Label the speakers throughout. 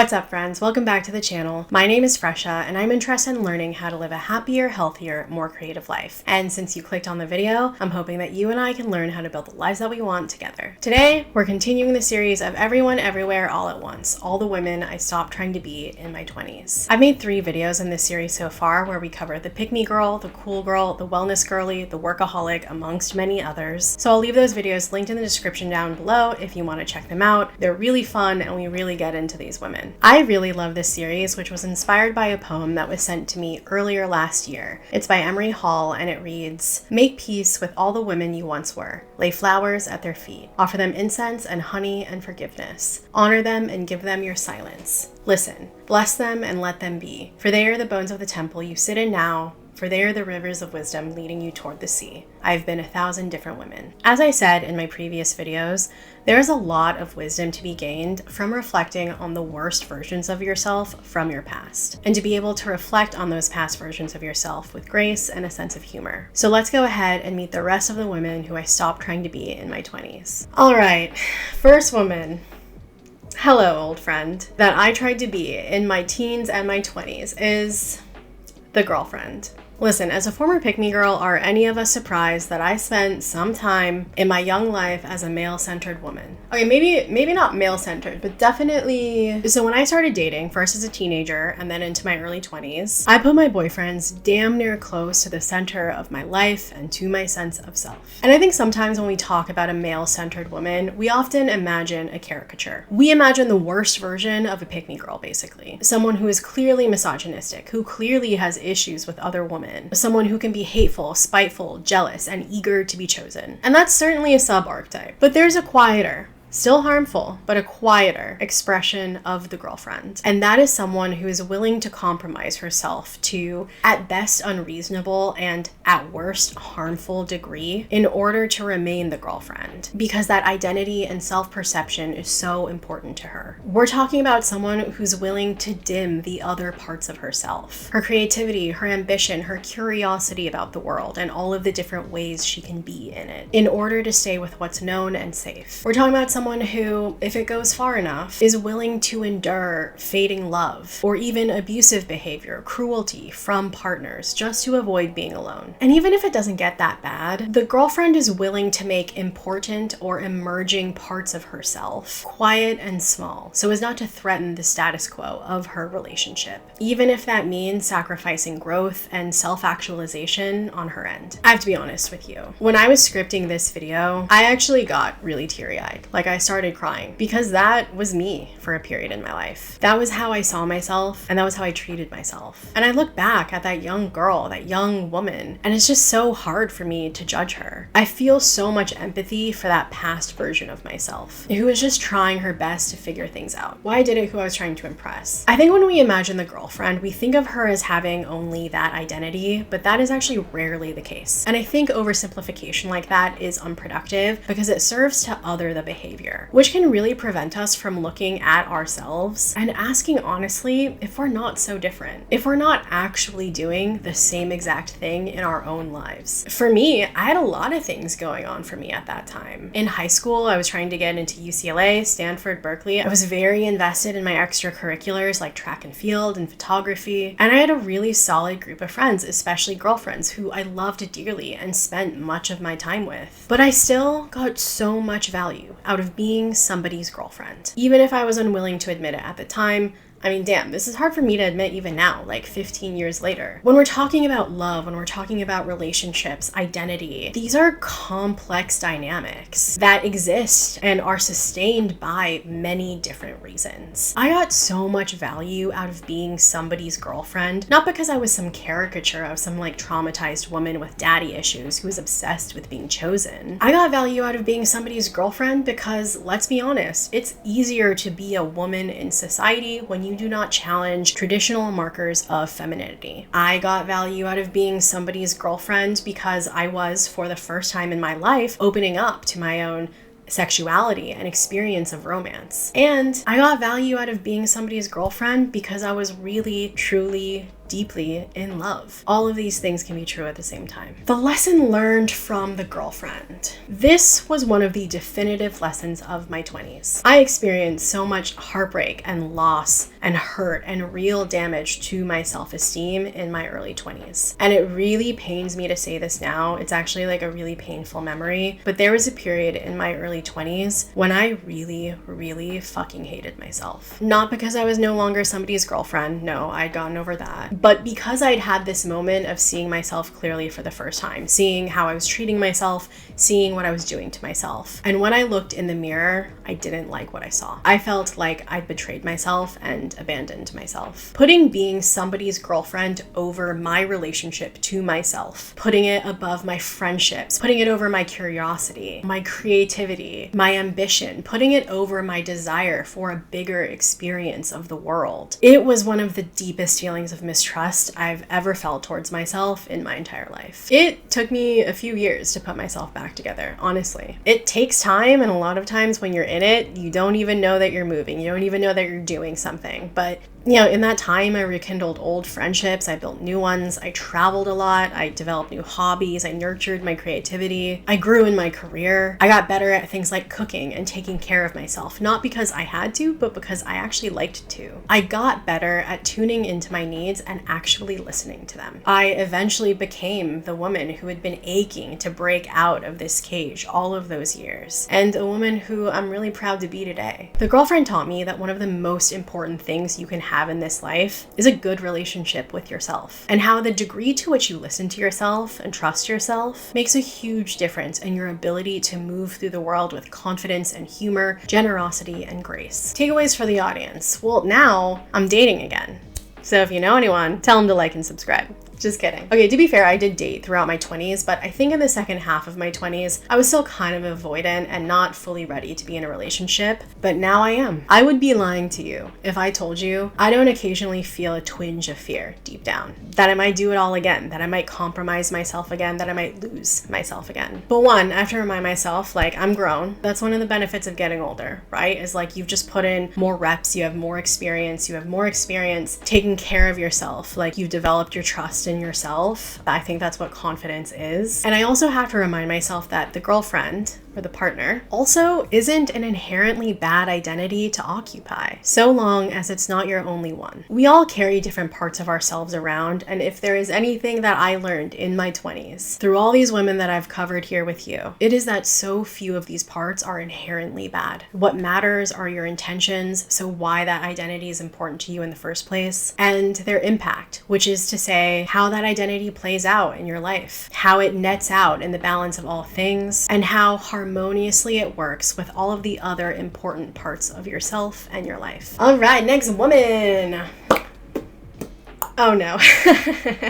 Speaker 1: What's up, friends? Welcome back to the channel. My name is Fresha, and I'm interested in learning how to live a happier, healthier, more creative life. And since you clicked on the video, I'm hoping that you and I can learn how to build the lives that we want together. Today, we're continuing the series of Everyone, Everywhere, All at Once, all the women I stopped trying to be in my 20s. I've made 3 videos in this series so far where we cover the pick-me girl, the cool girl, the wellness girly, the workaholic, amongst many others. So I'll leave those videos linked in the description down below if you want to check them out. They're really fun and we really get into these women. I really love this series, which was inspired by a poem that was sent to me earlier last year. It's by Emery Hall and it reads, "Make peace with all the women you once were. Lay flowers at their feet. Offer them incense and honey and forgiveness. Honor them and give them your silence. Listen, bless them and let them be. For they are the bones of the temple you sit in now. For they are the rivers of wisdom leading you toward the sea. I've been 1,000 different women." As I said in my previous videos, there is a lot of wisdom to be gained from reflecting on the worst versions of yourself from your past, and to be able to reflect on those past versions of yourself with grace and a sense of humor. So let's go ahead and meet the rest of the women who I stopped trying to be in my 20s. All right, first woman. Hello, old friend. That I tried to be in my teens and my 20s is the girlfriend. Listen, as a former pick-me girl, are any of us surprised that I spent some time in my young life as a male-centered woman? Okay, maybe not male-centered, but definitely. So when I started dating, first as a teenager and then into my early 20s, I put my boyfriends damn near close to the center of my life and to my sense of self. And I think sometimes when we talk about a male-centered woman, we often imagine a caricature. We imagine the worst version of a pick-me girl, basically. Someone who is clearly misogynistic, who clearly has issues with other women, someone who can be hateful, spiteful, jealous, and eager to be chosen. And that's certainly a sub-archetype. But there's a quieter, still harmful, but a quieter expression of the girlfriend. And that is someone who is willing to compromise herself to, at best, unreasonable and at worst, harmful degree in order to remain the girlfriend. Because that identity and self-perception is so important to her. We're talking about someone who's willing to dim the other parts of herself. Her creativity, her ambition, her curiosity about the world, and all of the different ways she can be in it, in order to stay with what's known and safe. We're talking about someone who, if it goes far enough, is willing to endure fading love or even abusive behavior, cruelty from partners just to avoid being alone. And even if it doesn't get that bad, the girlfriend is willing to make important or emerging parts of herself quiet and small so as not to threaten the status quo of her relationship, even if that means sacrificing growth and self-actualization on her end. I have to be honest with you. When I was scripting this video, I actually got really teary-eyed. I started crying because that was me for a period in my life. That was how I saw myself and that was how I treated myself. And I look back at that young girl, that young woman, and it's just so hard for me to judge her. I feel so much empathy for that past version of myself who was just trying her best to figure things out. Why did it who I was trying to impress? I think when we imagine the girlfriend, we think of her as having only that identity, but that is actually rarely the case. And I think oversimplification like that is unproductive because it serves to other the behavior, which can really prevent us from looking at ourselves and asking honestly if we're not so different, if we're not actually doing the same exact thing in our own lives. For me, I had a lot of things going on for me at that time. In high school, I was trying to get into UCLA, Stanford, Berkeley. I was very invested in my extracurriculars like track and field and photography, and I had a really solid group of friends, especially girlfriends who I loved dearly and spent much of my time with. But I still got so much value out of being somebody's girlfriend. Even if I was unwilling to admit it at the time, I mean, damn, this is hard for me to admit even now, like 15 years later. When we're talking about love, when we're talking about relationships, identity, these are complex dynamics that exist and are sustained by many different reasons. I got so much value out of being somebody's girlfriend, not because I was some caricature of some traumatized woman with daddy issues who was obsessed with being chosen. I got value out of being somebody's girlfriend because, let's be honest, it's easier to be a woman in society when you do not challenge traditional markers of femininity. I got value out of being somebody's girlfriend because I was, for the first time in my life, opening up to my own sexuality and experience of romance. And I got value out of being somebody's girlfriend because I was really, truly deeply in love. All of these things can be true at the same time. The lesson learned from the girlfriend. This was one of the definitive lessons of my 20s. I experienced so much heartbreak and loss and hurt and real damage to my self-esteem in my early 20s. And it really pains me to say this now. It's actually like a really painful memory, but there was a period in my early 20s when I really fucking hated myself. Not because I was no longer somebody's girlfriend. No, I'd gotten over that. But because I'd had this moment of seeing myself clearly for the first time, seeing how I was treating myself, seeing what I was doing to myself. And when I looked in the mirror, I didn't like what I saw. I felt like I'd betrayed myself and abandoned myself. Putting being somebody's girlfriend over my relationship to myself, putting it above my friendships, putting it over my curiosity, my creativity, my ambition, putting it over my desire for a bigger experience of the world. It was one of the deepest feelings of mistrust I've ever felt towards myself in my entire life. It took me a few years to put myself back together, honestly. It takes time, and a lot of times when you're in it, you don't even know that you're moving. You don't even know that you're doing something. But you know, in that time, I rekindled old friendships, I built new ones, I traveled a lot, I developed new hobbies, I nurtured my creativity, I grew in my career, I got better at things like cooking and taking care of myself, not because I had to, but because I actually liked to. I got better at tuning into my needs and actually listening to them. I eventually became the woman who had been aching to break out of this cage all of those years, and a woman who I'm really proud to be today. The girlfriend taught me that one of the most important things you can have in this life is a good relationship with yourself, and how the degree to which you listen to yourself and trust yourself makes a huge difference in your ability to move through the world with confidence and humor, generosity and grace. Takeaways for the audience. Well, now I'm dating again. So if you know anyone, tell them to like and subscribe. Just kidding. Okay, to be fair, I did date throughout my 20s, but I think in the second half of my 20s, I was still kind of avoidant and not fully ready to be in a relationship, but now I am. I would be lying to you if I told you I don't occasionally feel a twinge of fear deep down, that I might do it all again, that I might compromise myself again, that I might lose myself again. But one, I have to remind myself, like, I'm grown. That's one of the benefits of getting older, right? Is like you've just put in more reps, you have more experience taking care of yourself, like you've developed your trust in yourself. I think that's what confidence is. And I also have to remind myself that the girlfriend or the partner also isn't an inherently bad identity to occupy, so long as it's not your only one. We all carry different parts of ourselves around, and if there is anything that I learned in my 20s through all these women that I've covered here with you, it is that so few of these parts are inherently bad. What matters are your intentions, so why that identity is important to you in the first place, and their impact, which is to say how that identity plays out in your life, how it nets out in the balance of all things, and how harmoniously it works with all of the other important parts of yourself and your life. All right, next woman. Oh no.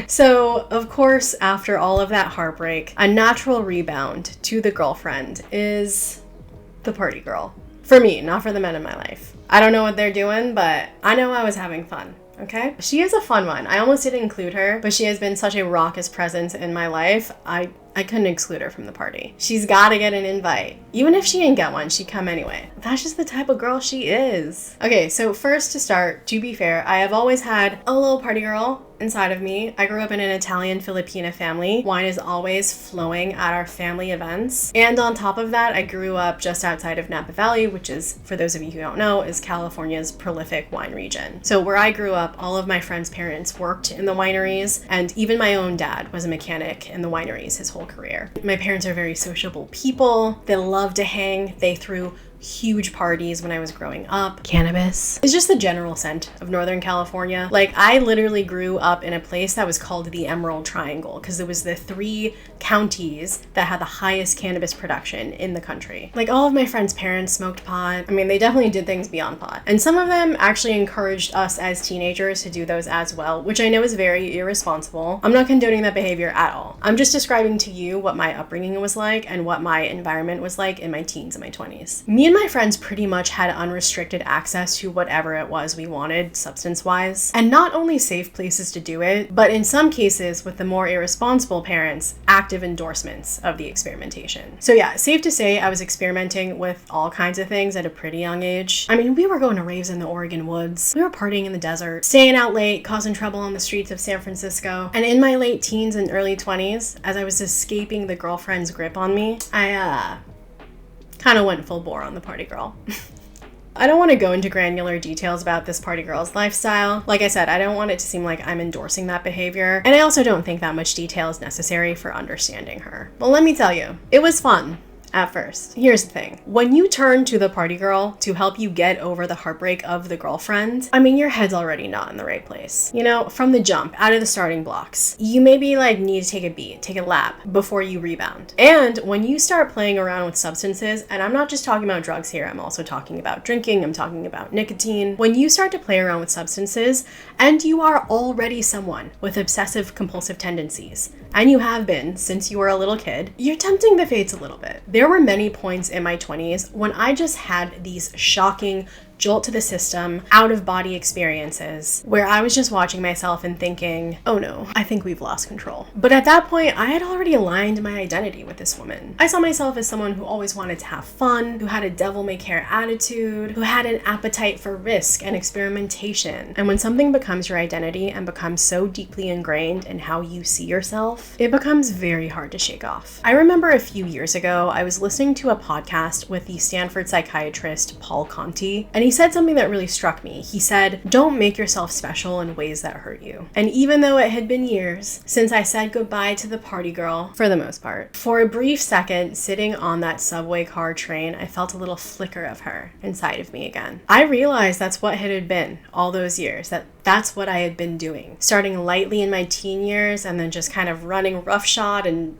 Speaker 1: So, of course, after all of that heartbreak, a natural rebound to the girlfriend is the party girl. For me, not for the men in my life. I don't know what they're doing, but I know I was having fun. Okay? She is a fun one. I almost didn't include her, but she has been such a raucous presence in my life. I couldn't exclude her from the party. She's gotta get an invite. Even if she didn't get one, she'd come anyway. That's just the type of girl she is. Okay, so first to start, to be fair, I have always had a little party girl inside of me. I grew up in an Italian-Filipina family. Wine is always flowing at our family events. And on top of that, I grew up just outside of Napa Valley, which is, for those of you who don't know, is California's prolific wine region. So where I grew up, all of my friends' parents worked in the wineries, and even my own dad was a mechanic in the wineries his whole career. My parents are very sociable people. They love to hang. They threw huge parties when I was growing up. Cannabis is just the general scent of Northern California. Like, I literally grew up in a place that was called the Emerald Triangle because it was the 3 counties that had the highest cannabis production in the country. Like, all of my friends' parents smoked pot. I mean, they definitely did things beyond pot. And some of them actually encouraged us as teenagers to do those as well, which I know is very irresponsible. I'm not condoning that behavior at all. I'm just describing to you what my upbringing was like and what my environment was like in my teens and my 20s. Me Me and my friends pretty much had unrestricted access to whatever it was we wanted, substance-wise. And not only safe places to do it, but in some cases, with the more irresponsible parents, active endorsements of the experimentation. So yeah, safe to say I was experimenting with all kinds of things at a pretty young age. I mean, we were going to raves in the Oregon woods. We were partying in the desert, staying out late, causing trouble on the streets of San Francisco. And in my late teens and early 20s, as I was escaping the girlfriend's grip on me, I kind of went full bore on the party girl. I don't want to go into granular details about this party girl's lifestyle. Like I said, I don't want it to seem like I'm endorsing that behavior, and I also don't think that much detail is necessary for understanding her. But let me tell you, it was fun. At first. Here's the thing. When you turn to the party girl to help you get over the heartbreak of the girlfriend, I mean, your head's already not in the right place. You know, from the jump, out of the starting blocks, you maybe need to take a beat, take a lap before you rebound. And when you start playing around with substances, and I'm not just talking about drugs here, I'm also talking about drinking, I'm talking about nicotine. When you start to play around with substances, and you are already someone with obsessive compulsive tendencies, and you have been since you were a little kid, you're tempting the fates a little bit. There were many points in my 20s when I just had these shocking jolt to the system, out-of-body experiences where I was just watching myself and thinking, oh no, I think we've lost control. But at that point, I had already aligned my identity with this woman. I saw myself as someone who always wanted to have fun, who had a devil-may-care attitude, who had an appetite for risk and experimentation. And when something becomes your identity and becomes so deeply ingrained in how you see yourself, it becomes very hard to shake off. I remember a few years ago, I was listening to a podcast with the Stanford psychiatrist Paul Conti, and he said something that really struck me. He said, don't make yourself special in ways that hurt you. And even though it had been years since I said goodbye to the party girl, for the most part, for a brief second, sitting on that subway car train, I felt a little flicker of her inside of me again. I realized that's what it had been all those years, that's what I had been doing. Starting lightly in my teen years and then just kind of running roughshod and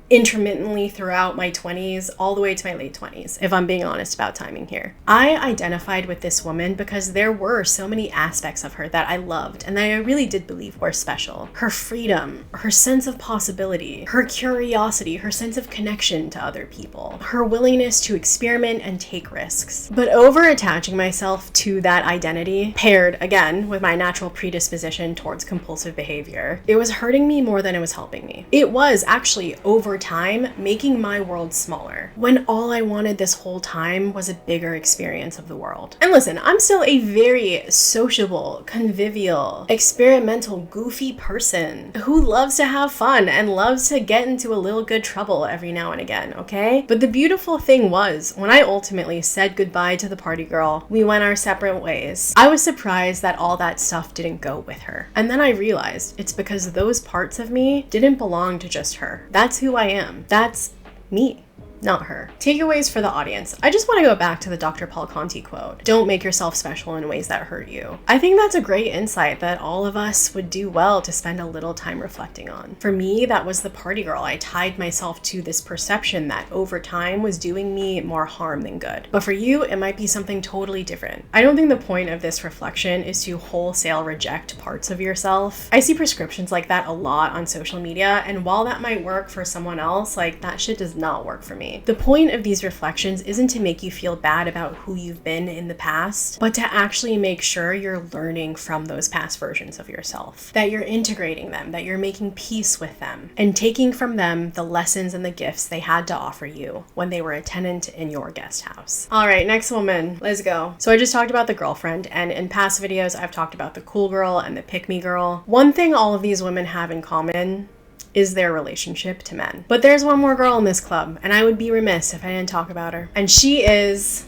Speaker 1: intermittently throughout my 20s, all the way to my late 20s, if I'm being honest about timing here. I identified with this woman because there were so many aspects of her that I loved and that I really did believe were special. Her freedom, her sense of possibility, her curiosity, her sense of connection to other people, her willingness to experiment and take risks. But over attaching myself to that identity, paired again with my natural predisposition towards compulsive behavior, it was hurting me more than it was helping me. It was actually over time making my world smaller, when all I wanted this whole time was a bigger experience of the world. And listen, I'm still a very sociable, convivial, experimental, goofy person who loves to have fun and loves to get into a little good trouble every now and again, okay? But the beautiful thing was, when I ultimately said goodbye to the party girl, we went our separate ways. I was surprised that all that stuff didn't go with her. And then I realized it's because those parts of me didn't belong to just her. That's who I am. That's me, not her. Takeaways for the audience. I just want to go back to the Dr. Paul Conti quote. Don't make yourself special in ways that hurt you. I think that's a great insight that all of us would do well to spend a little time reflecting on. For me, that was the party girl. I tied myself to this perception that over time was doing me more harm than good. But for you, it might be something totally different. I don't think the point of this reflection is to wholesale reject parts of yourself. I see prescriptions like that a lot on social media, and while that might work for someone else, that shit does not work for me. The point of these reflections isn't to make you feel bad about who you've been in the past, but to actually make sure you're learning from those past versions of yourself, that you're integrating them, that you're making peace with them, and taking from them the lessons and the gifts they had to offer you when they were a tenant in your guest house. All right, next woman, let's go. So I just talked about the girlfriend, and in past videos, I've talked about the cool girl and the pick-me girl. One thing all of these women have in common is their relationship to men. But there's one more girl in this club, and I would be remiss if I didn't talk about her. And she is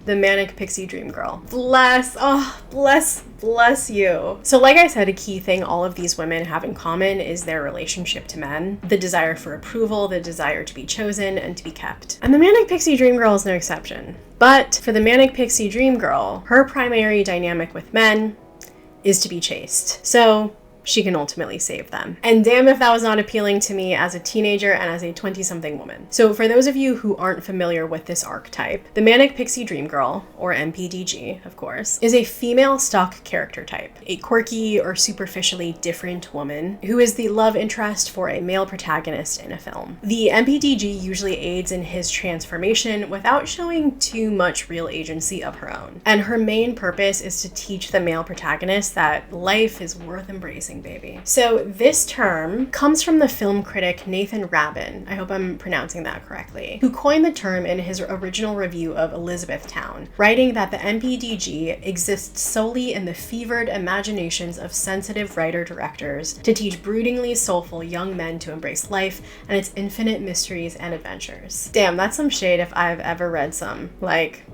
Speaker 1: the manic pixie dream girl. Bless you. So like I said, a key thing all of these women have in common is their relationship to men, the desire for approval, the desire to be chosen and to be kept. And the manic pixie dream girl is no exception. But for the manic pixie dream girl, her primary dynamic with men is to be chased. So she can ultimately save them. And damn if that was not appealing to me as a teenager and as a 20-something woman. So for those of you who aren't familiar with this archetype, the Manic Pixie Dream Girl, or MPDG, of course, is a female stock character type, a quirky or superficially different woman who is the love interest for a male protagonist in a film. The MPDG usually aids in his transformation without showing too much real agency of her own. And her main purpose is to teach the male protagonist that life is worth embracing, baby. So this term comes from the film critic Nathan Rabin, I hope I'm pronouncing that correctly, who coined the term in his original review of Elizabethtown, writing that the MPDG exists solely in the fevered imaginations of sensitive writer-directors to teach broodingly soulful young men to embrace life and its infinite mysteries and adventures. Damn, that's some shade if I've ever read some. Like,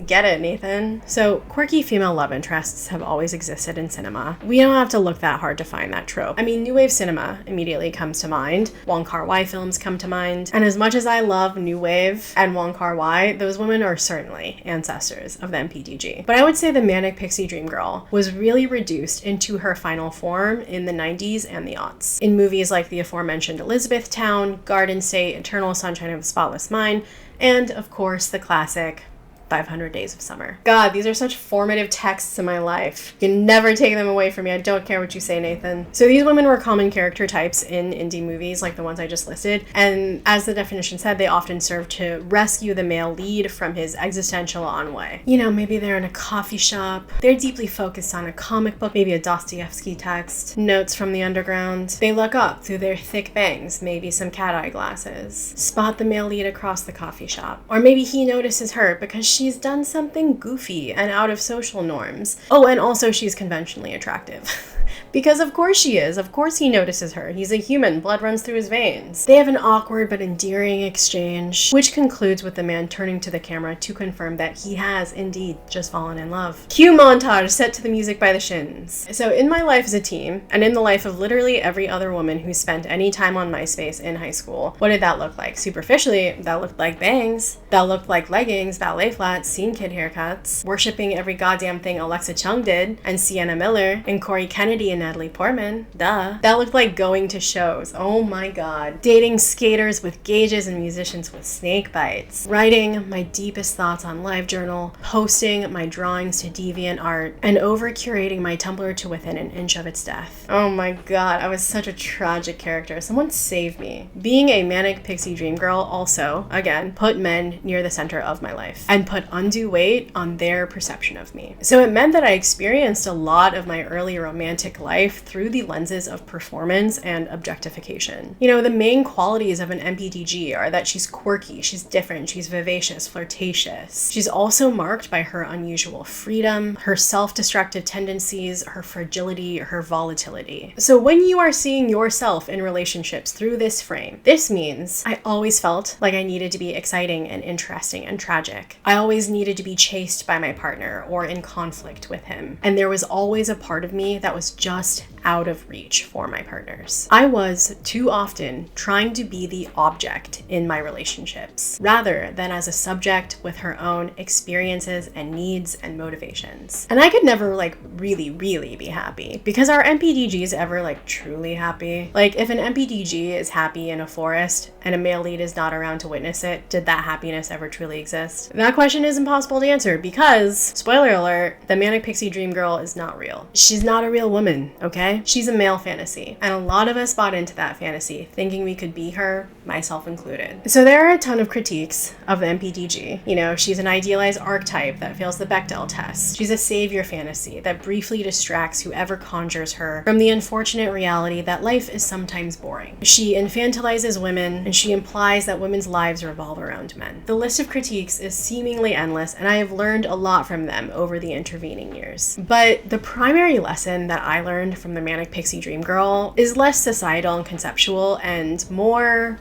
Speaker 1: get it, Nathan. So, quirky female love interests have always existed in cinema. We don't have to look that hard to find that trope. I mean, New Wave cinema immediately comes to mind. Wong Kar-wai films come to mind. And as much as I love New Wave and Wong Kar-wai, those women are certainly ancestors of the MPDG. But I would say the Manic Pixie Dream Girl was really reduced into her final form in the 90s and the aughts, in movies like the aforementioned Elizabethtown, Garden State, Eternal Sunshine of the Spotless Mind, and of course the classic 500 Days of Summer. God, these are such formative texts in my life. You can never take them away from me. I don't care what you say, Nathan. So these women were common character types in indie movies like the ones I just listed, and as the definition said, they often serve to rescue the male lead from his existential ennui. You know, maybe they're in a coffee shop, they're deeply focused on a comic book, maybe a Dostoevsky text, notes from the underground. They look up through their thick bangs, maybe some cat-eye glasses, spot the male lead across the coffee shop. Or maybe he notices her because she's done something goofy and out of social norms. Oh, and also she's conventionally attractive. Because of course she is. Of course he notices her. He's a human. Blood runs through his veins. They have an awkward but endearing exchange, which concludes with the man turning to the camera to confirm that he has indeed just fallen in love. Cue montage set to the music by the Shins. So in my life as a teen, and in the life of literally every other woman who spent any time on MySpace in high school, what did that look like? Superficially, that looked like bangs. That looked like leggings, ballet flats, scene kid haircuts, worshipping every goddamn thing Alexa Chung did, and Sienna Miller, and Corey Kennedy and Natalie Portman, duh. That looked like going to shows, oh my god. Dating skaters with gauges and musicians with snake bites. Writing my deepest thoughts on LiveJournal, posting my drawings to DeviantArt, and over-curating my Tumblr to within an inch of its death. Oh my god, I was such a tragic character. Someone save me. Being a Manic Pixie Dream Girl also, again, put men near the center of my life, and put undue weight on their perception of me. So it meant that I experienced a lot of my early romantic life through the lenses of performance and objectification. You know, the main qualities of an MPDG are that she's quirky, she's different, she's vivacious, flirtatious. She's also marked by her unusual freedom, her self-destructive tendencies, her fragility, her volatility. So when you are seeing yourself in relationships through this frame, this means I always felt like I needed to be exciting and interesting and tragic. I always needed to be chased by my partner or in conflict with him. And there was always a part of me that was just out of reach for my partners. I was too often trying to be the object in my relationships, rather than as a subject with her own experiences and needs and motivations. And I could never really be happy, because are MPDGs ever truly happy? Like, if an MPDG is happy in a forest and a male lead is not around to witness it, did that happiness ever truly exist? That question is impossible to answer because, spoiler alert, the Manic Pixie Dream Girl is not real. She's not a real woman, okay? She's a male fantasy, and a lot of us bought into that fantasy, thinking we could be her, myself included. So there are a ton of critiques of the MPDG. You know, she's an idealized archetype that fails the Bechdel test. She's a savior fantasy that briefly distracts whoever conjures her from the unfortunate reality that life is sometimes boring. She infantilizes women, and she implies that women's lives revolve around men. The list of critiques is seemingly endless, and I have learned a lot from them over the intervening years. But the primary lesson that I learned from the Manic Pixie Dream Girl is less societal and conceptual and more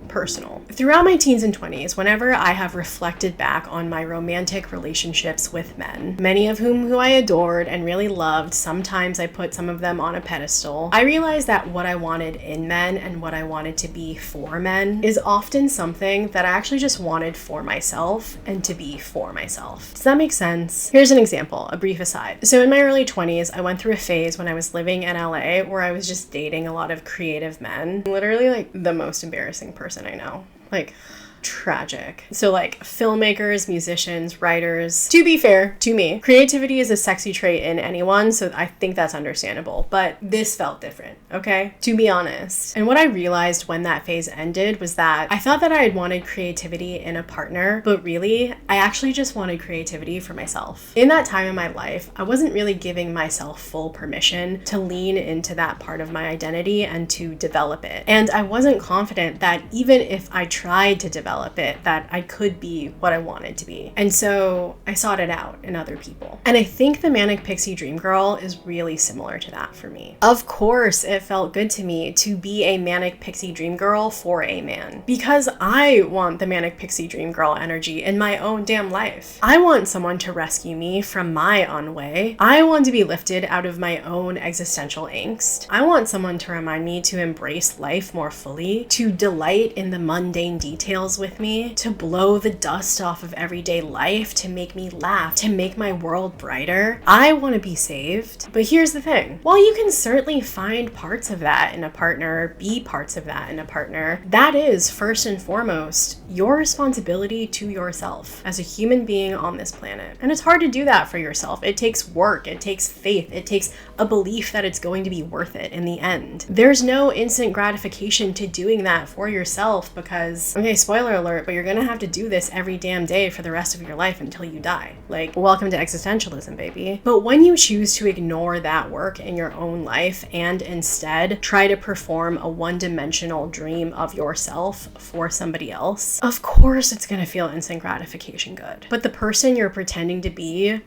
Speaker 1: personal. Throughout my teens and 20s, whenever I have reflected back on my romantic relationships with men, many of who I adored and really loved, sometimes I put some of them on a pedestal, I realized that what I wanted in men and what I wanted to be for men is often something that I actually just wanted for myself and to be for myself. Does that make sense? Here's an example, a brief aside. So in my early 20s, I went through a phase when I was living in LA where I was just dating a lot of creative men. Literally like the most embarrassing person I know. Like, tragic. So like filmmakers, musicians, writers. To be fair to me, creativity is a sexy trait in anyone, so I think that's understandable, but this felt different, okay? To be honest. And what I realized when that phase ended was that I thought that I had wanted creativity in a partner, but really, I actually just wanted creativity for myself. In that time in my life, I wasn't really giving myself full permission to lean into that part of my identity and to develop it. And I wasn't confident that even if I tried to develop it, that I could be what I wanted to be. And so I sought it out in other people. And I think the Manic Pixie Dream Girl is really similar to that for me. Of course, it felt good to me to be a Manic Pixie Dream Girl for a man, because I want the Manic Pixie Dream Girl energy in my own damn life. I want someone to rescue me from my ennui. I want to be lifted out of my own existential angst. I want someone to remind me to embrace life more fully, to delight in the mundane details with me, to blow the dust off of everyday life, to make me laugh, to make my world brighter. I want to be saved. But here's the thing. While you can certainly find parts of that in a partner, be parts of that in a partner, that is first and foremost your responsibility to yourself as a human being on this planet. And it's hard to do that for yourself. It takes work, it takes faith, it takes a belief that it's going to be worth it in the end. There's no instant gratification to doing that for yourself because, okay, spoiler alert, but you're gonna have to do this every damn day for the rest of your life until you die. Like, welcome to existentialism, baby. But when you choose to ignore that work in your own life and instead try to perform a one-dimensional dream of yourself for somebody else, of course it's gonna feel instant gratification good. But the person you're pretending to be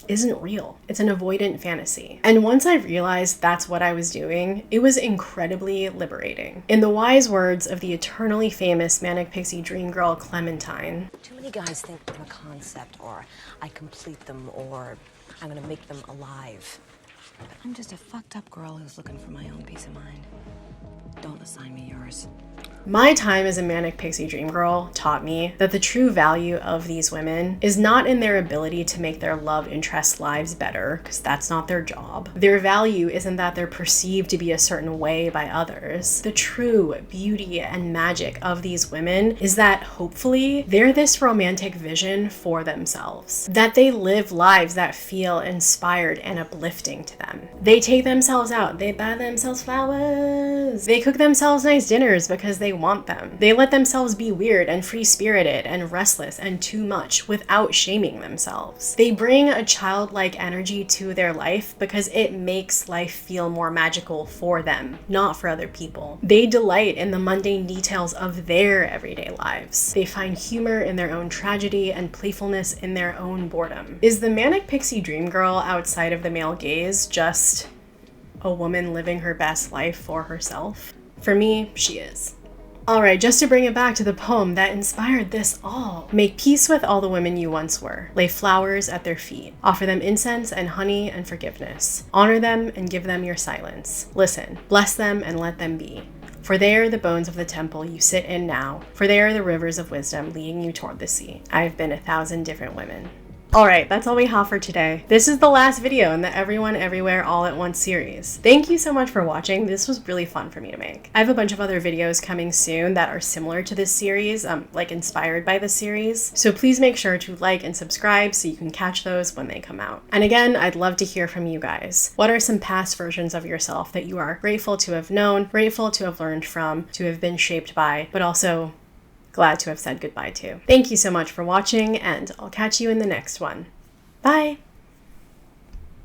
Speaker 1: isn't real. It's an avoidant fantasy. And once I realized that's what I was doing, it was incredibly liberating. In the wise words of the eternally famous Manic Pixie Dream Girl Clementine,
Speaker 2: too many guys think I'm a concept, or I complete them, or I'm gonna make them alive. But I'm just a fucked up girl who's looking for my own peace of mind. Don't assign me yours.
Speaker 1: my time as a Manic Pixie Dream Girl taught me that the true value of these women is not in their ability to make their love interest lives better, because that's not their job. Their value isn't that they're perceived to be a certain way by others. The true beauty and magic of these women is that hopefully they're this romantic vision for themselves, that they live lives that feel inspired and uplifting to them. They take themselves out, they buy themselves flowers, they cook themselves nice dinners because they want them. They let themselves be weird and free-spirited and restless and too much without shaming themselves. They bring a childlike energy to their life because it makes life feel more magical for them, not for other people. They delight in the mundane details of their everyday lives. They find humor in their own tragedy and playfulness in their own boredom. Is the Manic Pixie Dream Girl outside of the male gaze just a woman living her best life for herself? For me, she is. Alright, just to bring it back to the poem that inspired this all. Make peace with all the women you once were. Lay flowers at their feet. Offer them incense and honey and forgiveness. Honor them and give them your silence. Listen, bless them and let them be. For they are the bones of the temple you sit in now. For they are the rivers of wisdom leading you toward the sea. I have been 1,000 different women. Alright, that's all we have for today. This is the last video in the Everyone Everywhere All at Once series. Thank you so much for watching. This was really fun for me to make. I have a bunch of other videos coming soon that are similar to this series, like inspired by this series. So please make sure to like and subscribe so you can catch those when they come out. And again, I'd love to hear from you guys. What are some past versions of yourself that you are grateful to have known, grateful to have learned from, to have been shaped by, but also glad to have said goodbye to? Thank you so much for watching, and I'll catch you in the next one. Bye!